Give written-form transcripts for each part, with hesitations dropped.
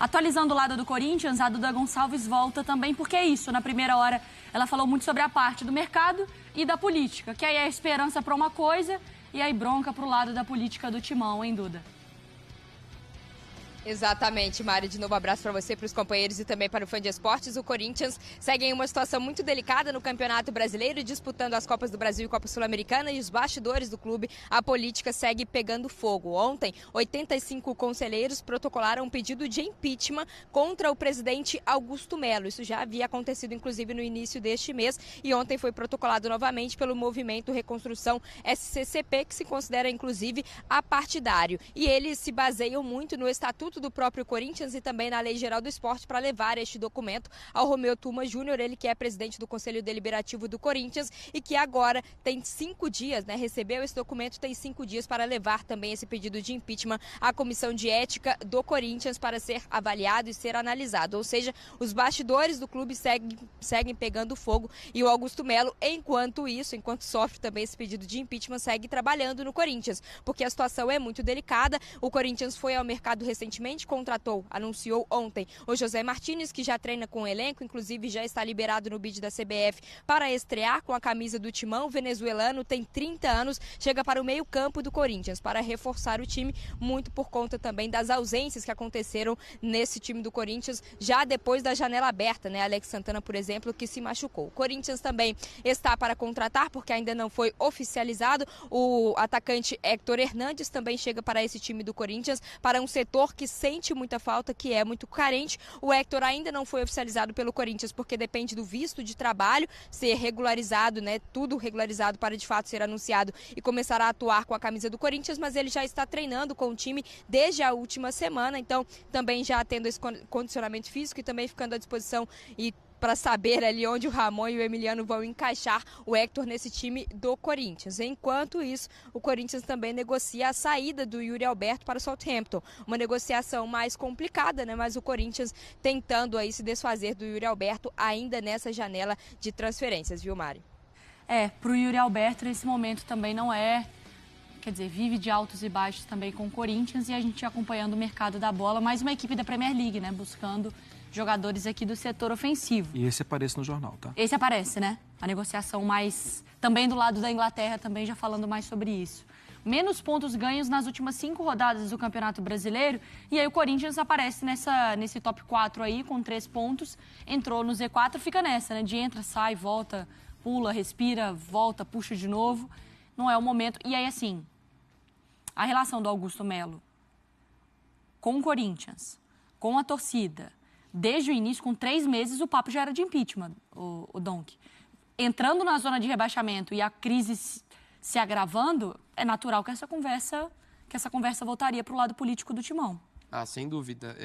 Atualizando o lado do Corinthians, a Duda Gonçalves volta também, porque é isso, na primeira hora ela falou muito sobre a parte do mercado e da política, que aí é esperança para uma coisa e aí bronca para o lado da política do Timão, hein, Duda? Exatamente, Mari. De novo, abraço para você, para os companheiros e também para o Fã de Esportes. O Corinthians segue em uma situação muito delicada no Campeonato Brasileiro, disputando as Copas do Brasil e Copa Sul-Americana, e os bastidores do clube, a política segue pegando fogo. Ontem, 85 conselheiros protocolaram um pedido de impeachment contra o presidente Augusto Melo. Isso já havia acontecido, inclusive, no início deste mês, e ontem foi protocolado novamente pelo movimento Reconstrução SCCP, que se considera, inclusive, apartidário. E eles se baseiam muito no estatuto do próprio Corinthians e também na Lei Geral do Esporte para levar este documento ao Romeu Tuma Júnior, ele que é presidente do Conselho Deliberativo do Corinthians e que agora tem 5 dias, recebeu esse documento, tem 5 dias para levar também esse pedido de impeachment à Comissão de Ética do Corinthians para ser avaliado e ser analisado. Ou seja, os bastidores do clube seguem pegando fogo e o Augusto Melo, enquanto sofre também esse pedido de impeachment, segue trabalhando no Corinthians, porque a situação é muito delicada. O Corinthians foi ao mercado recentemente, anunciou ontem o José Martínez, que já treina com o elenco, inclusive já está liberado no bid da CBF para estrear com a camisa do Timão. O venezuelano tem 30 anos, chega para o meio-campo do Corinthians para reforçar o time, muito por conta também das ausências que aconteceram nesse time do Corinthians já depois da janela aberta, Alex Santana, por exemplo, que se machucou. O Corinthians também está para contratar, porque ainda não foi oficializado. O atacante Héctor Hernandes também chega para esse time do Corinthians, para um setor que sente muita falta, que é muito carente. O Héctor ainda não foi oficializado pelo Corinthians porque depende do visto de trabalho ser regularizado, tudo regularizado para de fato ser anunciado e começar a atuar com a camisa do Corinthians, mas ele já está treinando com o time desde a última semana, então também já tendo esse condicionamento físico e também ficando à disposição e para saber ali onde o Ramon e o Emiliano vão encaixar o Héctor nesse time do Corinthians. Enquanto isso, o Corinthians também negocia a saída do Yuri Alberto para o Southampton. Uma negociação mais complicada, mas o Corinthians tentando aí se desfazer do Yuri Alberto ainda nessa janela de transferências, viu, Mari? Para o Yuri Alberto, nesse momento também não é... Quer dizer, vive de altos e baixos também com o Corinthians e a gente acompanhando o mercado da bola. Mais uma equipe da Premier League, buscando jogadores aqui do setor ofensivo. E esse aparece no jornal, tá? Esse aparece, A negociação mais... Também do lado da Inglaterra, também já falando mais sobre isso. Menos pontos ganhos nas últimas 5 rodadas do Campeonato Brasileiro. E aí o Corinthians aparece nesse top 4 aí, com 3 pontos. Entrou no Z4, fica nessa, de entra, sai, volta, pula, respira, volta, puxa de novo. Não é o momento. E aí, assim, a relação do Augusto Melo com o Corinthians, com a torcida, desde o início, com 3 meses, o papo já era de impeachment, o Donk. Entrando na zona de rebaixamento e a crise se agravando, é natural que essa conversa voltaria para o lado político do Timão. Ah, sem dúvida.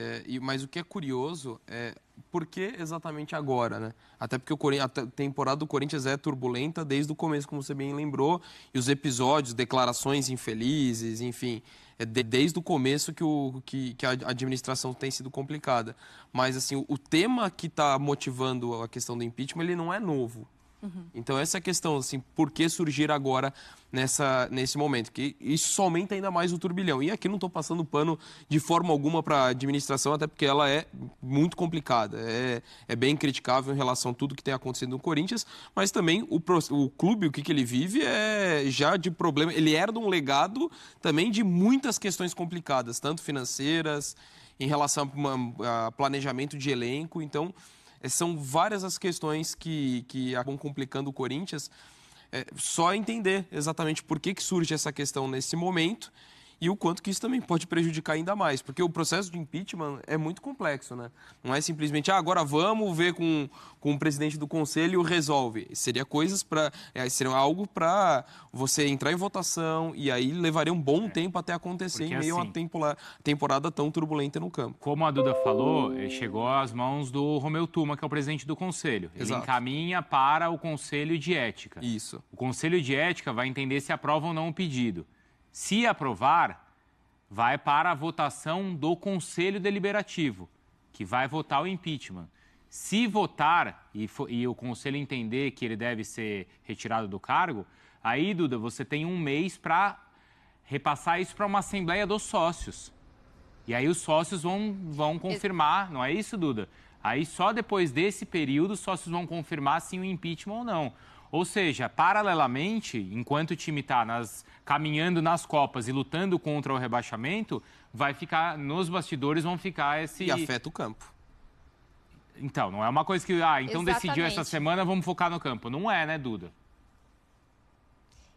Mas o que é curioso é por que exatamente agora, Até porque a temporada do Corinthians é turbulenta desde o começo, como você bem lembrou, e os episódios, declarações infelizes, enfim, desde o começo que a administração tem sido complicada. Mas, assim, o tema que está motivando a questão do impeachment, ele não é novo. Então, essa é a questão, assim, por que surgir agora nesse momento? Que isso só aumenta ainda mais o turbilhão. E aqui não estou passando pano de forma alguma para a administração, até porque ela é muito complicada. É bem criticável em relação a tudo que tem acontecido no Corinthians, mas também o clube, o que ele vive é já de problema. Ele herda um legado também de muitas questões complicadas, tanto financeiras, em relação a planejamento de elenco. Então, são várias as questões que acabam complicando o Corinthians. Só entender exatamente por que surge essa questão nesse momento e o quanto que isso também pode prejudicar ainda mais. Porque o processo de impeachment é muito complexo, Não é simplesmente, agora vamos ver com o presidente do conselho e resolve. Seria seria algo para você entrar em votação e aí levaria um bom tempo até acontecer em meio a uma temporada tão turbulenta no campo. Como a Duda falou, chegou às mãos do Romeu Tuma, que é o presidente do conselho. Ele encaminha para o Conselho de Ética. Isso. O Conselho de Ética vai entender se aprova ou não o pedido. Se aprovar, vai para a votação do Conselho Deliberativo, que vai votar o impeachment. Se votar e o Conselho entender que ele deve ser retirado do cargo, aí, Duda, você tem 1 mês para repassar isso para uma Assembleia dos Sócios. E aí os sócios vão confirmar, não é isso, Duda? Aí só depois desse período os sócios vão confirmar se o impeachment ou não. Ou seja, paralelamente, enquanto o time está caminhando nas Copas e lutando contra o rebaixamento, vai ficar, nos bastidores vão ficar esse... E afeta o campo. Então, não é uma coisa que, então decidiu essa semana, vamos focar no campo. Não é, né, Duda?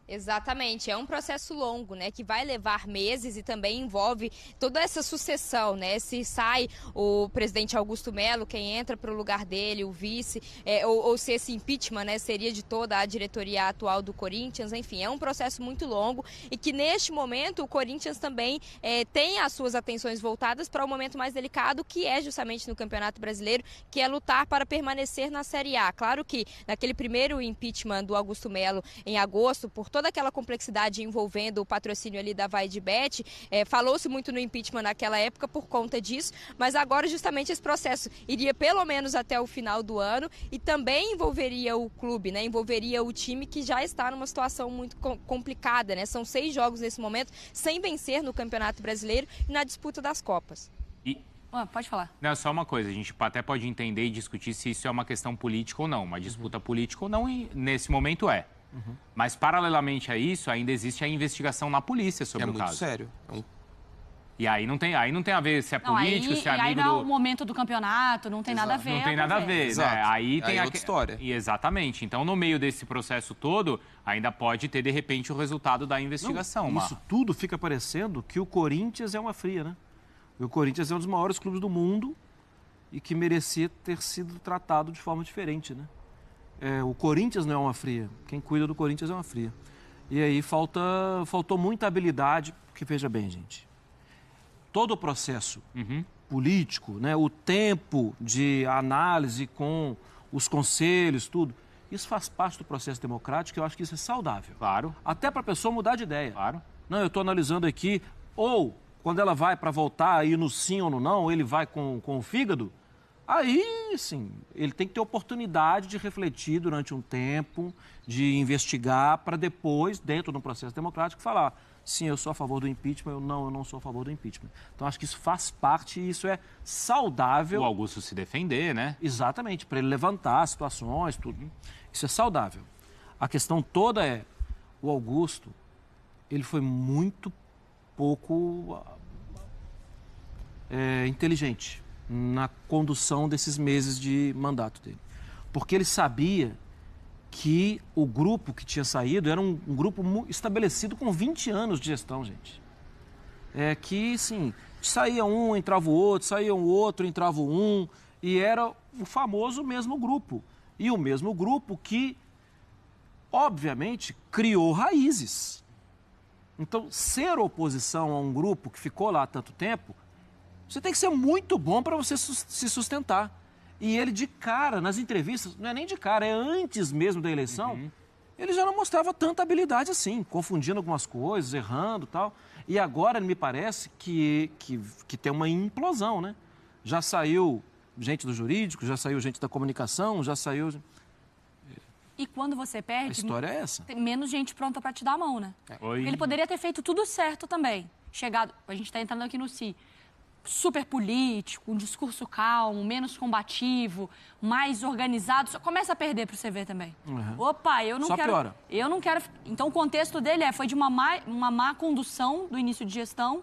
Exatamente, é um processo longo, né, que vai levar meses e também envolve toda essa sucessão, né, se sai o presidente Augusto Melo, quem entra para o lugar dele, o vice, ou se esse impeachment, né, seria de toda a diretoria atual do Corinthians, enfim, é um processo muito longo e que neste momento o Corinthians também tem as suas atenções voltadas para o momento mais delicado, que é justamente no Campeonato Brasileiro, que é lutar para permanecer na Série A. Claro que naquele primeiro impeachment do Augusto Melo em agosto, por toda aquela complexidade envolvendo o patrocínio ali da VaiDeBet, falou-se muito no impeachment naquela época por conta disso, mas agora justamente esse processo iria pelo menos até o final do ano e também envolveria o clube, né? Envolveria o time que já está numa situação muito complicada, né? São 6 jogos nesse momento sem vencer no Campeonato Brasileiro e na disputa das Copas. Pode falar. Não, só uma coisa, a gente até pode entender e discutir se isso é uma questão política ou não, uma disputa política ou não, e nesse momento é. Mas, paralelamente a isso, ainda existe a investigação na polícia sobre o caso. É muito sério. E aí não tem a ver se é político, se é amigo aí não é o momento do campeonato, não tem nada a ver. Não tem nada a ver, Exato. né? Aí tem outra história. Exatamente. Então, no meio desse processo todo, ainda pode ter, de repente, o resultado da investigação. Isso tudo fica parecendo que o Corinthians é uma fria, né? E o Corinthians é um dos maiores clubes do mundo e que merecia ter sido tratado de forma diferente, né? O Corinthians não é uma fria. Quem cuida do Corinthians é uma fria. E aí faltou muita habilidade, porque veja bem, gente, todo o processo político, né, o tempo de análise com os conselhos, tudo, isso faz parte do processo democrático, eu acho que isso é saudável. Claro. Até para a pessoa mudar de ideia. Claro. Não, eu estou analisando aqui, ou quando ela vai para voltar aí no sim ou no não, ele vai com o fígado. Aí, sim, ele tem que ter oportunidade de refletir durante um tempo, de investigar, para depois, dentro de um processo democrático, falar: sim, eu sou a favor do impeachment, eu não sou a favor do impeachment. Então, acho que isso faz parte e isso é saudável. O Augusto se defender, né? Exatamente, para ele levantar situações, tudo. Isso é saudável. A questão toda é, o Augusto, ele foi muito pouco inteligente na condução desses meses de mandato dele. Porque ele sabia que o grupo que tinha saído era um grupo estabelecido com 20 anos de gestão, gente. Que, sim, saía um, entrava o outro, saía um outro, entrava um, e era o famoso mesmo grupo. E o mesmo grupo que, obviamente, criou raízes. Então, ser oposição a um grupo que ficou lá há tanto tempo, você tem que ser muito bom para você se sustentar. E ele de cara, nas entrevistas, não é nem de cara, é antes mesmo da eleição, ele já não mostrava tanta habilidade assim, confundindo algumas coisas, errando e tal. E agora me parece que tem uma implosão, né? Já saiu gente do jurídico, já saiu gente da comunicação, já saiu... E quando você perde, a história é essa. Tem menos gente pronta para te dar a mão, né? Ele poderia ter feito tudo certo também. Chegado, a gente está entrando aqui no Si. Super político, um discurso calmo, menos combativo, mais organizado, só começa a perder para você ver também. Opa, eu não só quero... piora. Eu não quero... Então, o contexto dele foi de uma má condução do início de gestão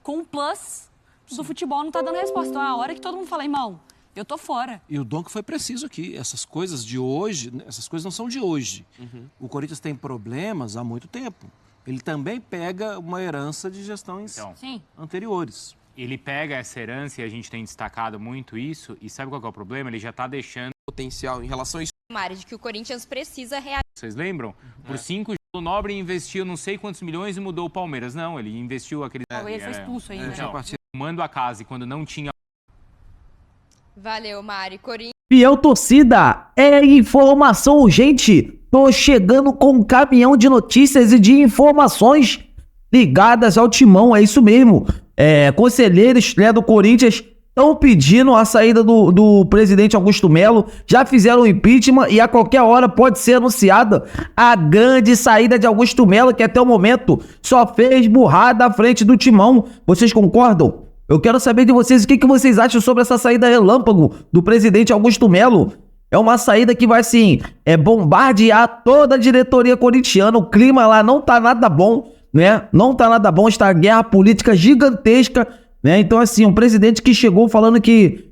com o plus do futebol não tá dando resposta. Então, é a hora que todo mundo fala, irmão, eu tô fora. E o Donk foi preciso aqui. Essas coisas de hoje, essas coisas não são de hoje. O Corinthians tem problemas há muito tempo. Ele também pega uma herança de gestões anteriores. Ele pega essa herança e a gente tem destacado muito isso. E sabe qual que é o problema? Ele já está deixando... Potencial em relação a isso. Mário, de que o Corinthians precisa reagir. Vocês lembram? Por 5 o Nobre investiu não sei quantos milhões e mudou o Palmeiras. Não, ele investiu aquele... Ele foi expulso ainda. Mando a casa e quando não tinha... Valeu, Mário. Corinthians... Fiel torcida, é informação urgente. Tô chegando com um caminhão de notícias e de informações ligadas ao Timão, é isso mesmo. Conselheiros, né, do Corinthians estão pedindo a saída do presidente Augusto Melo, já fizeram o impeachment e a qualquer hora pode ser anunciada a grande saída de Augusto Melo, que até o momento só fez burrada à frente do Timão. Vocês concordam? Eu quero saber de vocês o que vocês acham sobre essa saída relâmpago do presidente Augusto Melo. É uma saída que vai, assim, bombardear toda a diretoria corintiana. O clima lá não tá nada bom, né? Não tá nada bom, está a guerra política gigantesca, né? Então, assim, um presidente que chegou falando que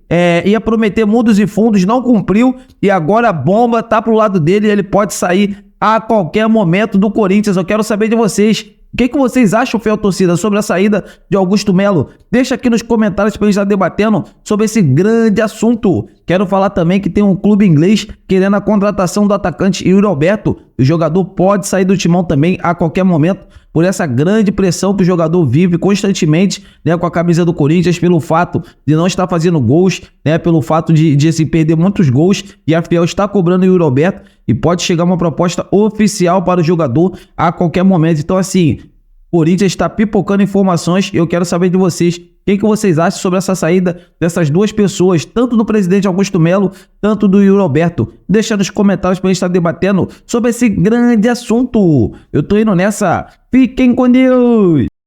ia prometer mundos e fundos, não cumpriu, e agora a bomba tá pro lado dele e ele pode sair a qualquer momento do Corinthians. Eu quero saber de vocês. O que vocês acham, fiel torcida, sobre a saída de Augusto Melo? Deixa aqui nos comentários pra gente estar debatendo sobre esse grande assunto. Quero falar também que tem um clube inglês querendo a contratação do atacante Yuri Alberto. O jogador pode sair do timão também a qualquer momento por essa grande pressão que o jogador vive constantemente, né, com a camisa do Corinthians, pelo fato de não estar fazendo gols, né, pelo fato de se perder muitos gols, e a Fiel está cobrando o Yuri Alberto e pode chegar uma proposta oficial para o jogador a qualquer momento. Então, assim, o Corinthians está pipocando informações e eu quero saber de vocês o que vocês acham sobre essa saída dessas duas pessoas, tanto do presidente Augusto Melo, tanto do Yuri Alberto. Deixa nos comentários para a gente estar debatendo sobre esse grande assunto. Eu tô indo nessa. Fiquem com Deus!